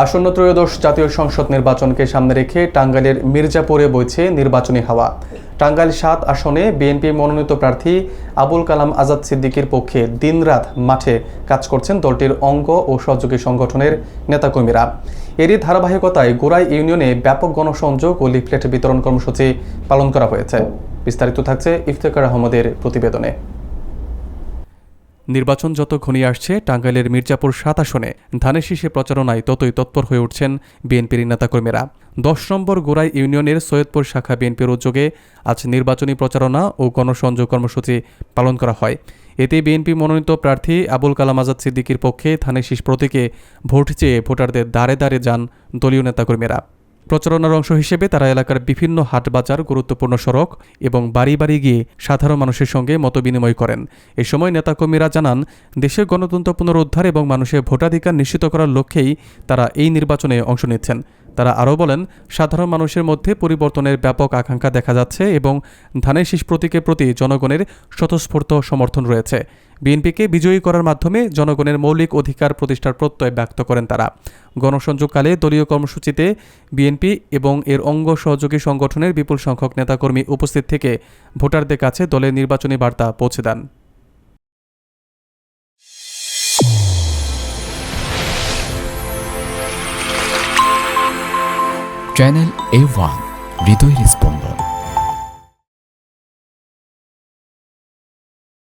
আসন্ন ত্রয়োদশ জাতীয় সংসদ নির্বাচনকে সামনে রেখে টাঙ্গাইলের মির্জাপুরে বইছে নির্বাচনী হাওয়া। টাঙ্গাইল ৭ আসনে বিএনপি মনোনীত প্রার্থী আবুল কালাম আজাদ সিদ্দিকীর পক্ষে দিনরাত মাঠে কাজ করছেন দলটির অঙ্গ ও সহযোগী সংগঠনের নেতাকর্মীরা। এরই ধারাবাহিকতায় গোড়াই ইউনিয়নে ব্যাপক গণসংযোগ ও লিফলেট বিতরণ কর্মসূচি পালন করা হয়েছে। বিস্তারিত থাকছে ইফতেখার আহমদের প্রতিবেদনে। নির্বাচন যত ঘনিয়ে আসছে, টাঙ্গাইলের মির্জাপুর ৭ আসনে ধানের শীষে প্রচারণায় ততই তৎপর হয়ে উঠছেন বিএনপির নেতাকর্মীরা। ১০ নম্বর গোড়াই ইউনিয়নের সৈয়দপুর শাখা বিএনপির উদ্যোগে আজ নির্বাচনী প্রচারণা ও গণসংযোগ কর্মসূচি পালন করা হয়। এতে বিএনপি মনোনীত প্রার্থী আবুল কালাম আজাদ সিদ্দিকীর পক্ষে ধানের শীষ প্রতীকে ভোট চেয়ে ভোটারদের দ্বারে দ্বারে যান দলীয় নেতাকর্মীরা। প্রচারণার অংশ হিসেবে তারা এলাকার বিভিন্ন হাটবাজার, গুরুত্বপূর্ণ সড়ক এবং বাড়ি বাড়ি গিয়ে সাধারণ মানুষের সঙ্গে মতবিনিময় করেন। এ সময় নেতাকর্মীরা জানান, দেশের গণতন্ত্র পুনরুদ্ধার এবং মানুষের ভোটাধিকার নিশ্চিত করার লক্ষ্যেই তারা এই নির্বাচনে অংশ নিচ্ছেন। তারা আরও বলেন, সাধারণ মানুষের মধ্যে পরিবর্তনের ব্যাপক আকাঙ্ক্ষা দেখা যাচ্ছে এবং ধানের শীষ প্রতীকের প্রতি জনগণের স্বতঃস্ফূর্ত সমর্থন রয়েছে। বিএনপিকে বিজয়ী করার মাধ্যমে জনগণের মৌলিক অধিকার প্রতিষ্ঠার প্রত্যয় ব্যক্ত করেন তারা। গণসংযোগকালে দলীয় কর্মসূচিতে বিএনপি এবং এর অঙ্গ সহযোগী সংগঠনের বিপুল সংখ্যক নেতাকর্মী উপস্থিত থেকে ভোটারদের কাছে দলের নির্বাচনী বার্তা পৌঁছে দেন। চ্যানেল A1 হৃদয়ের স্পন্দন।